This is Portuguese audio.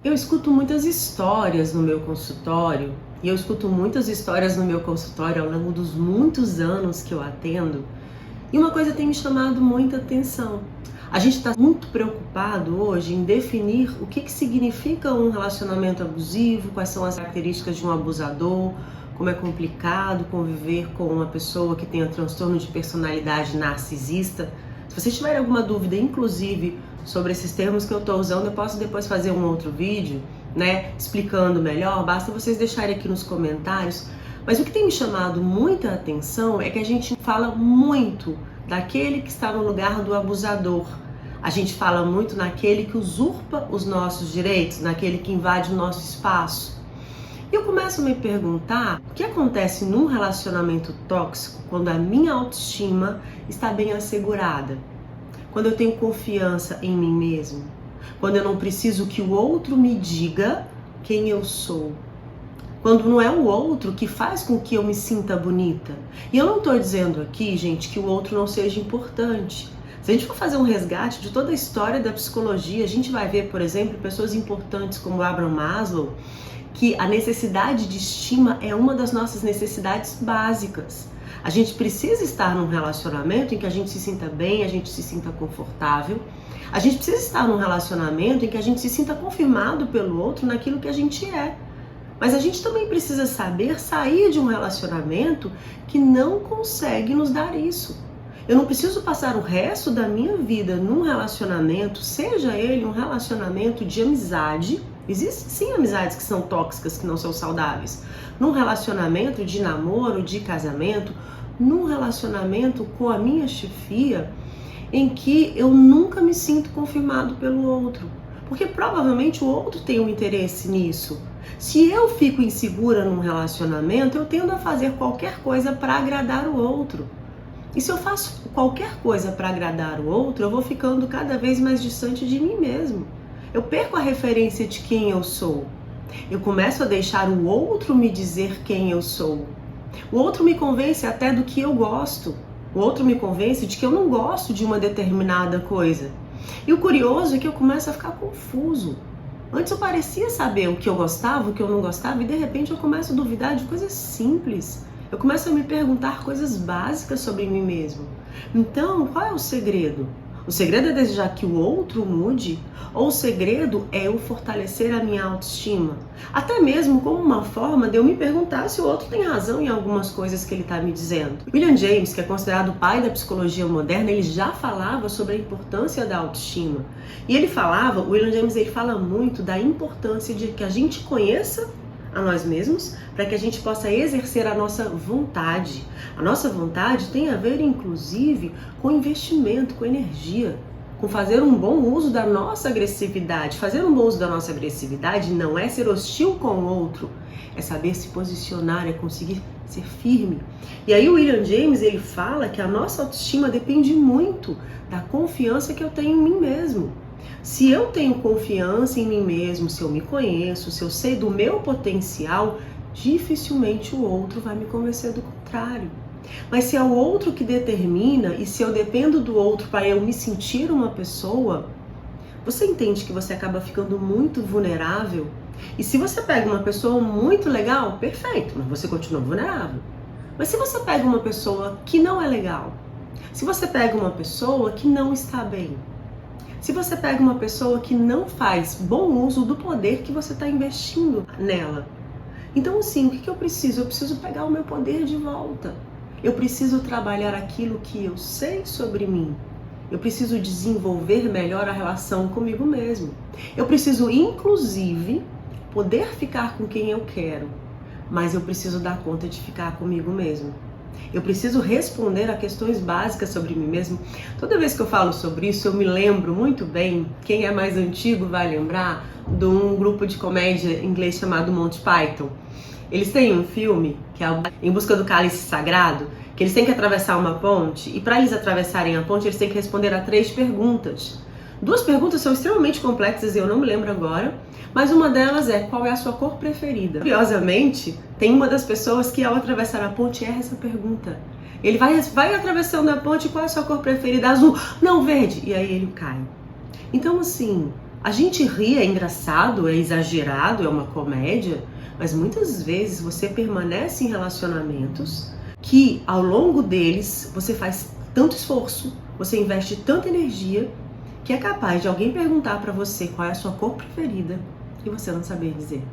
Eu escuto muitas histórias no meu consultório, e eu escuto muitas histórias no meu consultório ao longo dos muitos anos que eu atendo, e uma coisa tem me chamado muita atenção. A gente está muito preocupado hoje em definir o que significa um relacionamento abusivo, quais são as características de um abusador, como é complicado conviver com uma pessoa que tenha transtorno de personalidade narcisista. Se vocês tiverem alguma dúvida, inclusive, sobre esses termos que eu estou usando, eu posso depois fazer um outro vídeo, explicando melhor, basta vocês deixarem aqui nos comentários. Mas o que tem me chamado muita atenção é que a gente fala muito daquele que está no lugar do abusador. A gente fala muito naquele que usurpa os nossos direitos, naquele que invade o nosso espaço. E eu começo a me perguntar o que acontece num relacionamento tóxico quando a minha autoestima está bem assegurada, quando eu tenho confiança em mim mesmo, quando eu não preciso que o outro me diga quem eu sou, quando não é o outro que faz com que eu me sinta bonita. E eu não estou dizendo aqui, gente, que o outro não seja importante. Se a gente for fazer um resgate de toda a história da psicologia, a gente vai ver, por exemplo, pessoas importantes como Abraham Maslow, que a necessidade de estima é uma das nossas necessidades básicas. A gente precisa estar num relacionamento em que a gente se sinta bem, a gente se sinta confortável. A gente precisa estar num relacionamento em que a gente se sinta confirmado pelo outro naquilo que a gente é. Mas a gente também precisa saber sair de um relacionamento que não consegue nos dar isso. Eu não preciso passar o resto da minha vida num relacionamento, seja ele um relacionamento de amizade. Existem sim amizades que são tóxicas, que não são saudáveis. Num relacionamento de namoro, de casamento, num relacionamento com a minha chefia, em que eu nunca me sinto confirmado pelo outro. Porque provavelmente o outro tem um interesse nisso. Se eu fico insegura num relacionamento, eu tendo a fazer qualquer coisa para agradar o outro. E se eu faço qualquer coisa para agradar o outro, eu vou ficando cada vez mais distante de mim mesmo. Eu perco a referência de quem eu sou. Eu começo a deixar o outro me dizer quem eu sou. O outro me convence até do que eu gosto. O outro me convence de que eu não gosto de uma determinada coisa. E o curioso é que eu começo a ficar confuso. Antes eu parecia saber o que eu gostava, o que eu não gostava, e de repente eu começo a duvidar de coisas simples. Eu começo a me perguntar coisas básicas sobre mim mesmo. Então, qual é o segredo? O segredo é desejar que o outro mude? Ou o segredo é eu fortalecer a minha autoestima? Até mesmo como uma forma de eu me perguntar se o outro tem razão em algumas coisas que ele está me dizendo. William James, que é considerado o pai da psicologia moderna, ele já falava sobre a importância da autoestima. E o William James, ele fala muito da importância de que a gente conheça a nós mesmos, para que a gente possa exercer a nossa vontade. A nossa vontade tem a ver, inclusive, com investimento, com energia, com fazer um bom uso da nossa agressividade. Fazer um bom uso da nossa agressividade não é ser hostil com o outro, é saber se posicionar, é conseguir ser firme. E aí o William James, ele fala que a nossa autoestima depende muito da confiança que eu tenho em mim mesmo. Se eu tenho confiança em mim mesmo, se eu me conheço, se eu sei do meu potencial, dificilmente o outro vai me convencer do contrário. Mas se é o outro que determina e se eu dependo do outro para eu me sentir uma pessoa, você entende que você acaba ficando muito vulnerável? E se você pega uma pessoa muito legal, perfeito, mas você continua vulnerável. Mas se você pega uma pessoa que não é legal, se você pega uma pessoa que não está bem, se você pega uma pessoa que não faz bom uso do poder que você está investindo nela. Então, assim, o que eu preciso? Eu preciso pegar o meu poder de volta. Eu preciso trabalhar aquilo que eu sei sobre mim. Eu preciso desenvolver melhor a relação comigo mesmo. Eu preciso, inclusive, poder ficar com quem eu quero, mas eu preciso dar conta de ficar comigo mesmo. Eu preciso responder a questões básicas sobre mim mesmo. Toda vez que eu falo sobre isso, eu me lembro muito bem, quem é mais antigo vai lembrar, de um grupo de comédia inglês chamado Monty Python. Eles têm um filme, que é Em Busca do Cálice Sagrado, que eles têm que atravessar uma ponte, e para eles atravessarem a ponte, eles têm que responder a 3 perguntas. 2 perguntas são extremamente complexas e eu não me lembro agora, mas uma delas é: qual é a sua cor preferida? Curiosamente, tem uma das pessoas que ao atravessar a ponte erra essa pergunta. Ele vai atravessando a ponte: qual é a sua cor preferida? Azul. Não, verde. E aí ele cai. Então, assim, A gente ri, é engraçado, é exagerado, é uma comédia, mas muitas vezes você permanece em relacionamentos que ao longo deles você faz tanto esforço, você investe tanta energia, que é capaz de alguém perguntar pra você qual é a sua cor preferida e você não saber dizer.